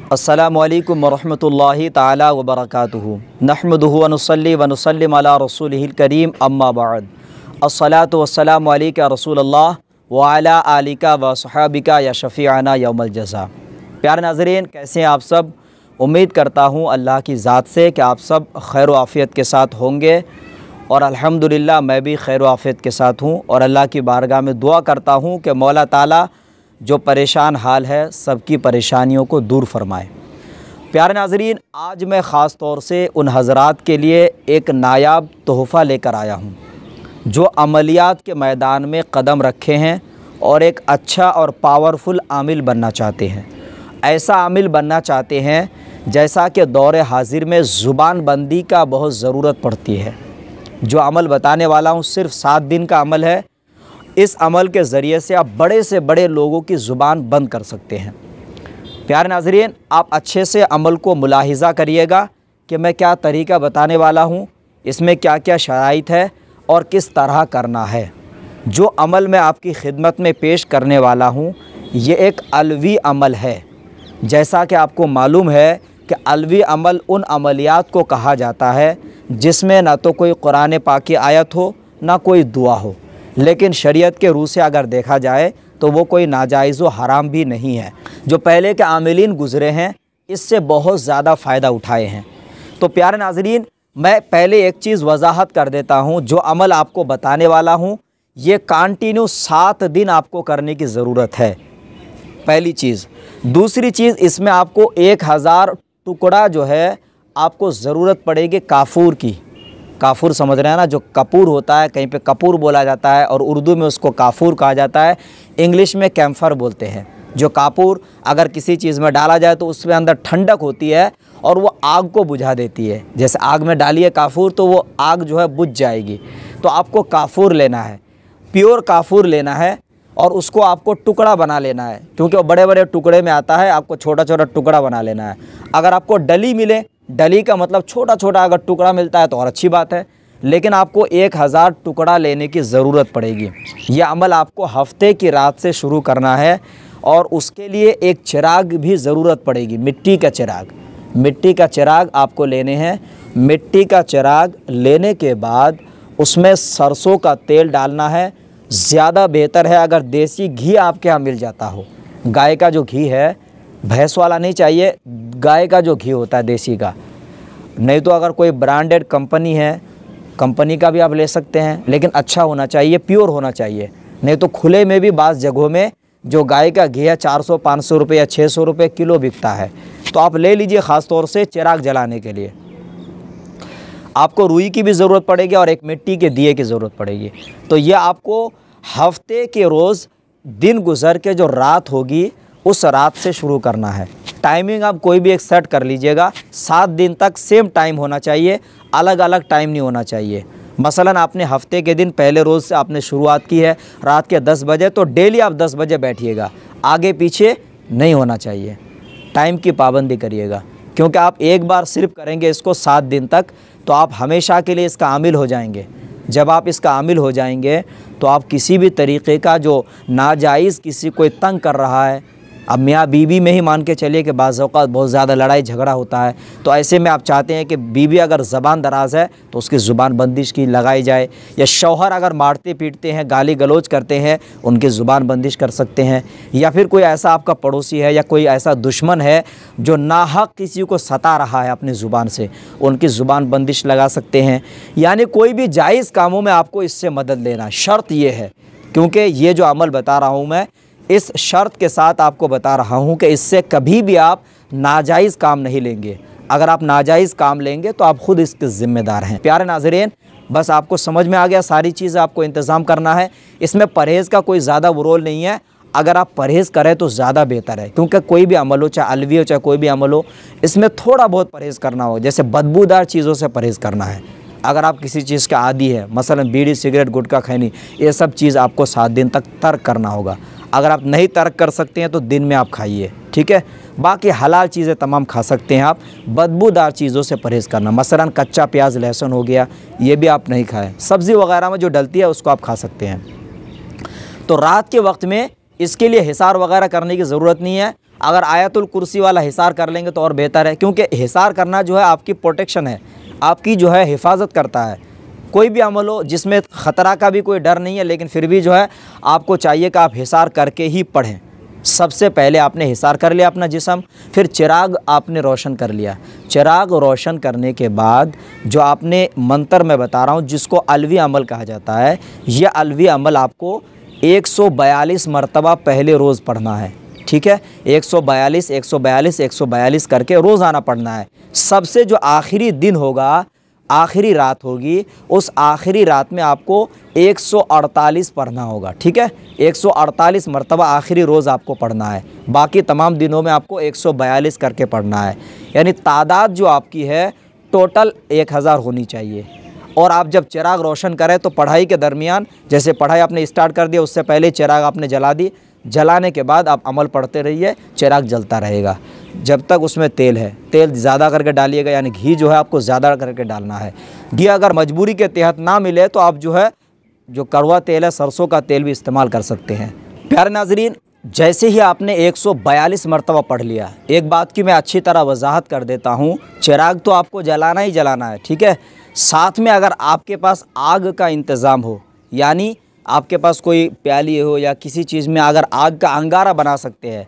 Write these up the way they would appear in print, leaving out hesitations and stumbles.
अस्सलामु अलैकुम वरहमतुल्लाहि ताला वबरकातुहू। नहमदुहु व नुसल्ली व नुसल्लिम अला रसूलिहिल करीम, अम्मा बाद। अस्सलातु वस्सलामु अलैका रसूलल्लाह व अला आलिका व सहाबिका या शफ़ीअना यौमल जज़ा। प्यारे नाज़रीन, कैसे हैं आप सब? उम्मीद करता हूँ अल्लाह की ज़ात से कि आप सब खैर व आफ़ियत के साथ होंगे और अल्हम्दुलिल्लाह मैं भी खैर व आफ़ियत के साथ हूँ। और अल्लाह की बारगाह में दुआ करता हूँ कि मौला ताला जो परेशान हाल है सबकी परेशानियों को दूर फरमाए। प्यारे नाज़रीन, आज मैं ख़ास तौर से उन हज़रात के लिए एक नायाब तोहफ़ा लेकर आया हूँ जो अमलियात के मैदान में कदम रखे हैं और एक अच्छा और पावरफुल आमिल बनना चाहते हैं। ऐसा आमिल बनना चाहते हैं जैसा कि दौर हाजिर में ज़ुबान बंदी का बहुत ज़रूरत पड़ती है। जो अमल बताने वाला हूँ सिर्फ़ 7 दिन का अमल है। इस अमल के ज़रिए से आप बड़े से बड़े लोगों की ज़ुबान बंद कर सकते हैं। प्यारे नाज़रीन, आप अच्छे से अमल को मुलाहिज़ा करिएगा कि मैं क्या तरीका बताने वाला हूँ, इसमें क्या क्या शराइत है और किस तरह करना है। जो अमल मैं आपकी खिदमत में पेश करने वाला हूँ ये एक अलवी अमल है। जैसा कि आपको मालूम है कि अलवी अमल उन अमलियात को कहा जाता है जिसमें ना तो कोई कुरान पाक की आयत हो ना कोई दुआ हो, लेकिन शरीयत के रूह से अगर देखा जाए तो वो कोई नाजायज़ व हराम भी नहीं है। जो पहले के आमिलीन गुज़रे हैं इससे बहुत ज़्यादा फ़ायदा उठाए हैं। तो प्यारे नाज़रीन, मैं पहले एक चीज़ वजाहत कर देता हूँ। जो अमल आपको बताने वाला हूँ ये कंटिन्यू 7 दिन आपको करने की ज़रूरत है, पहली चीज़। दूसरी चीज़, इसमें आपको 1000 टुकड़ा जो है आपको ज़रूरत पड़ेगी काफूर की। काफूर समझ रहे हैं ना, जो कपूर होता है, कहीं पे कपूर बोला जाता है और उर्दू में उसको काफूर कहा जाता है, इंग्लिश में कैम्फर बोलते हैं। जो कापूर अगर किसी चीज़ में डाला जाए तो उसमें अंदर ठंडक होती है और वो आग को बुझा देती है। जैसे आग में डालिए काफूर तो वो आग जो है बुझ जाएगी। तो आपको काफूर लेना है, प्योर काफूर लेना है और उसको आपको टुकड़ा बना लेना है, क्योंकि वो बड़े बड़े टुकड़े में आता है। आपको छोटा छोटा टुकड़ा बना लेना है। अगर आपको डली मिले, डली का मतलब छोटा छोटा अगर टुकड़ा मिलता है तो और अच्छी बात है, लेकिन आपको 1000 टुकड़ा लेने की ज़रूरत पड़ेगी। यह अमल आपको हफ्ते की रात से शुरू करना है और उसके लिए एक चिराग भी ज़रूरत पड़ेगी, मिट्टी का चिराग। मिट्टी का चिराग आपको लेने हैं। मिट्टी का चिराग लेने के बाद उसमें सरसों का तेल डालना है। ज़्यादा बेहतर है अगर देसी घी आपके यहाँ मिल जाता हो। गाय का जो घी है, भैंस वाला नहीं चाहिए, गाय का जो घी होता है देसी का। नहीं तो अगर कोई ब्रांडेड कंपनी है, कंपनी का भी आप ले सकते हैं, लेकिन अच्छा होना चाहिए, प्योर होना चाहिए। नहीं तो खुले में भी बाज़ जगहों में जो गाय का घी है 400-500 रुपये या 600 रुपये किलो बिकता है। तो आप ले लीजिए, ख़ास तौर से चिराग जलाने के लिए। आपको रुई की भी ज़रूरत पड़ेगी और एक मिट्टी के दिए की ज़रूरत पड़ेगी। तो ये आपको हफ्ते के रोज़ दिन गुज़र के जो रात होगी उस रात से शुरू करना है। टाइमिंग आप कोई भी एक सेट कर लीजिएगा। 7 दिन तक सेम टाइम होना चाहिए, अलग अलग टाइम नहीं होना चाहिए। मसलन आपने हफ्ते के दिन पहले रोज़ से आपने शुरुआत की है रात के 10 बजे, तो डेली आप 10 बजे बैठिएगा, आगे पीछे नहीं होना चाहिए। टाइम की पाबंदी करिएगा, क्योंकि आप एक बार सिर्फ करेंगे इसको 7 दिन तक तो आप हमेशा के लिए इसका आमिल हो जाएंगे। जब आप इसका आमिल हो जाएंगे तो आप किसी भी तरीक़े का जो नाजायज़ किसी कोई तंग कर रहा है, अब मियाँ बीवी में ही मान के चलिए कि बाज़ औक़ात बहुत ज़्यादा लड़ाई झगड़ा होता है, तो ऐसे में आप चाहते हैं कि बीवी अगर ज़बान दराज़ है तो उसकी ज़ुबान बंदिश की लगाई जाए, या शौहर अगर मारते पीटते हैं, गाली गलौज करते हैं, उनकी ज़ुबान बंदिश कर सकते हैं। या फिर कोई ऐसा आपका पड़ोसी है या कोई ऐसा दुश्मन है जो नाहक किसी को सता रहा है अपनी ज़ुबान से, उनकी ज़ुबान बंदिश लगा सकते हैं। यानी कोई भी जायज़ कामों में आपको इससे मदद लेना। शर्त ये है, क्योंकि ये जो अमल बता रहा हूँ मैं इस शर्त के साथ आपको बता रहा हूँ कि इससे कभी भी आप नाजायज़ काम नहीं लेंगे। अगर आप नाजायज़ काम लेंगे तो आप ख़ुद इसके ज़िम्मेदार हैं। प्यारे नाज़रीन, बस आपको समझ में आ गया, सारी चीज़ें आपको इंतज़ाम करना है। इसमें परहेज़ का कोई ज़्यादा रोल नहीं है। अगर आप परहेज़ करें तो ज़्यादा बेहतर है, क्योंकि कोई भी अमल हो, चाहे अलवी हो चाहे कोई भी अमल हो, इसमें थोड़ा बहुत परहेज़ करना हो। जैसे बदबूदार चीज़ों से परहेज़ करना है। अगर आप किसी चीज़ का आदी है, मसलन बीड़ी सिगरेट गुटखा खैनी, ये सब चीज़ आपको 7 दिन तक तर्क करना होगा। अगर आप नहीं तर्क कर सकते हैं तो दिन में आप खाइए, ठीक है। बाकी हलाल चीज़ें तमाम खा सकते हैं आप। बदबूदार चीज़ों से परहेज़ करना, मसलन कच्चा प्याज लहसुन हो गया, ये भी आप नहीं खाएं। सब्ज़ी वगैरह में जो डलती है उसको आप खा सकते हैं। तो रात के वक्त में इसके लिए हिसार वगैरह करने की ज़रूरत नहीं है। अगर आयतुल कुर्सी वाला हिसार कर लेंगे तो और बेहतर है, क्योंकि हिसार करना जो है आपकी प्रोटेक्शन है, आपकी जो है हिफाजत करता है। कोई भी अमल हो जिसमें ख़तरा का भी कोई डर नहीं है, लेकिन फिर भी जो है आपको चाहिए कि आप हिसार करके ही पढ़ें। सबसे पहले आपने हिसार कर लिया अपना जिस्म, फिर चिराग आपने रोशन कर लिया। चिराग रोशन करने के बाद जो आपने मंत्र मैं बता रहा हूँ जिसको अलवी अमल कहा जाता है, यह अलवी अमल आपको 142 मरतबा पहले रोज़ पढ़ना है। ठीक है, 142 142 142 करके रोज़ाना पढ़ना है। सबसे जो आखिरी दिन होगा, आखिरी रात होगी, उस आखिरी रात में आपको 148 पढ़ना होगा। ठीक है, 148 मरतबा आखिरी रोज़ आपको पढ़ना है। बाकी तमाम दिनों में आपको 142 करके पढ़ना है। यानी तादाद जो आपकी है टोटल 1000 होनी चाहिए। और आप जब चिराग रोशन करें तो पढ़ाई के दरमियान, जैसे पढ़ाई आपने स्टार्ट कर दिया उससे पहले चिराग आपने जला दी, जलाने के बाद आप अमल पढ़ते रहिए, चिराग जलता रहेगा जब तक उसमें तेल है। तेल ज़्यादा करके डालिएगा, यानी घी जो है आपको ज़्यादा करके डालना है। घी अगर मजबूरी के तहत ना मिले तो आप जो है जो कड़वा तेल है, सरसों का तेल भी इस्तेमाल कर सकते हैं। प्यारे नाज़रीन, जैसे ही आपने 142 मरतबा पढ़ लिया, एक बात की मैं अच्छी तरह वजाहत कर देता हूँ, चिराग तो आपको जलाना ही जलाना है। ठीक है, साथ में अगर आपके पास आग का इंतज़ाम हो, यानी आपके पास कोई प्याली हो या किसी चीज़ में अगर आग का अंगारा बना सकते हैं,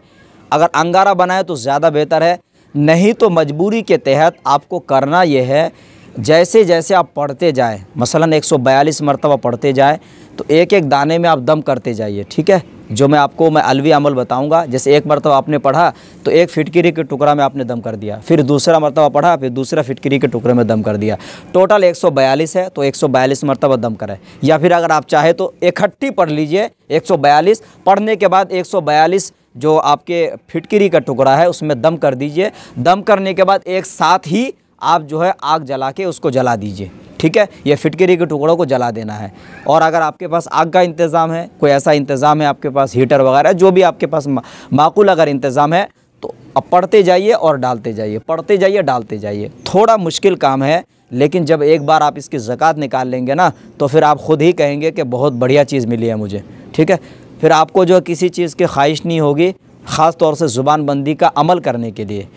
अगर अंगारा बनाए तो ज़्यादा बेहतर है। नहीं तो मजबूरी के तहत आपको करना यह है, जैसे जैसे आप पढ़ते जाएं, मसलन 142 मरतबा पढ़ते जाएं तो एक एक दाने में आप दम करते जाइए। ठीक है, जो मैं अलवी अमल बताऊंगा, जैसे एक मरतबा आपने पढ़ा तो एक फिटकरी के टुकड़ा में आपने दम कर दिया, फिर दूसरा मरतबा पढ़ा, फिर दूसरा फिटकरी के टुकड़े में दम कर दिया। टोटल 142 है तो 142 मरतबा दम करें। या फिर अगर आप चाहे तो इकट्ठी पढ़ लीजिए 142, पढ़ने के बाद 142 जो आपके फिटकरी का टुकड़ा है उसमें दम कर दीजिए। दम करने के बाद एक साथ ही आप जो है आग जला के उसको जला दीजिए। ठीक है, ये फिटकरी के टुकड़ों को जला देना है। और अगर आपके पास आग का इंतज़ाम है, कोई ऐसा इंतज़ाम है आपके पास, हीटर वगैरह जो भी आपके पास माकूल अगर इंतज़ाम है, तो अब पढ़ते जाइए और डालते जाइए, पढ़ते जाइए डालते जाइए। थोड़ा मुश्किल काम है, लेकिन जब एक बार आप इसकी ज़कात निकाल लेंगे ना तो फिर आप ख़ुद ही कहेंगे कि बहुत बढ़िया चीज़ मिली है मुझे। ठीक है, फिर आपको जो किसी चीज़ की ख्वाहिश नहीं होगी, ख़ास तौर से ज़ुबान बंदी का अमल करने के लिए।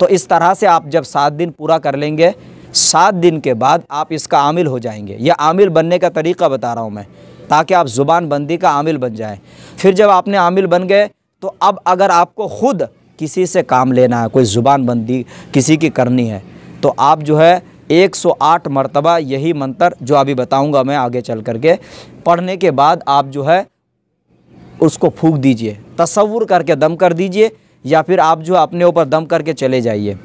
तो इस तरह से आप जब 7 दिन पूरा कर लेंगे, 7 दिन के बाद आप इसका आमिल हो जाएंगे। यह आमिल बनने का तरीक़ा बता रहा हूँ मैं, ताकि आप ज़ुबान बंदी का आमिल बन जाएं। फिर जब आपने आमिल बन गए तो अब अगर आपको ख़ुद किसी से काम लेना है, कोई ज़ुबान बंदी किसी की करनी है, तो आप जो है 108 मरतबा यही मंत्र जो अभी बताऊँगा मैं आगे चल करके, पढ़ने के बाद आप जो है उसको फूंक दीजिए, तसव्वुर करके दम कर दीजिए, या फिर आप जो अपने ऊपर दम करके चले जाइए,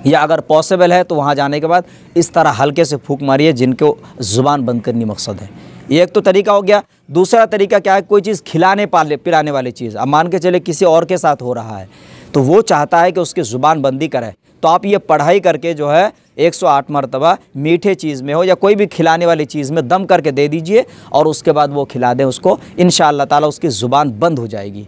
या अगर पॉसिबल है तो वहाँ जाने के बाद इस तरह हल्के से फूंक मारिए जिनको ज़ुबान बंद करनी मकसद है। ये एक तो तरीका हो गया। दूसरा तरीका क्या है, कोई चीज़ खिलाने पिलाने वाली चीज़, अब मान के चले किसी और के साथ हो रहा है तो वो चाहता है कि उसकी ज़ुबान बंदी करे, तो आप ये पढ़ाई करके जो है 108 मरतबा मीठे चीज़ में हो या कोई भी खिलाने वाली चीज़ में दम करके दे दीजिए और उसके बाद वो खिला दें उसको, इंशाअल्लाह ताला उसकी ज़ुबान बंद हो जाएगी।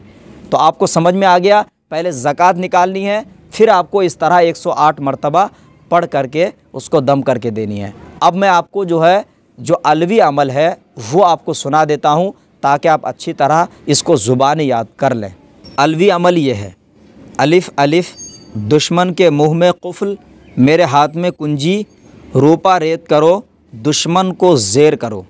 तो आपको समझ में आ गया, पहले ज़कात निकालनी है, फिर आपको इस तरह 108 मरतबा पढ़ करके उसको दम करके देनी है। अब मैं आपको जो है जो अलवी अमल है वो आपको सुना देता हूँ, ताकि आप अच्छी तरह इसको ज़ुबानी याद कर लें। अलवी अमल ये है, अलिफ़ अलिफ़ दुश्मन के मुँह में कुफ़ल, मेरे हाथ में कुंजी, रूपा रेत करो, दुश्मन को ज़ेर करो।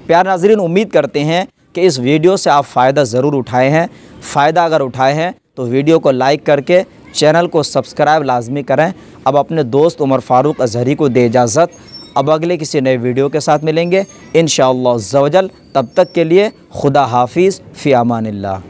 प्यारे नाज़रीन, उम्मीद करते हैं कि इस वीडियो से आप फ़ायदा ज़रूर उठाए हैं। फ़ायदा अगर उठाए हैं तो वीडियो को लाइक करके चैनल को सब्सक्राइब लाजमी करें। अब अपने दोस्त उमर फ़ारूक अज़हरी को दे इजाज़त। अब अगले किसी नए वीडियो के साथ मिलेंगे इंशाअल्लाह अज़्ज़ा वजल। तब तक के लिए खुदा हाफिज़, फ़ी अमानिल्लाह।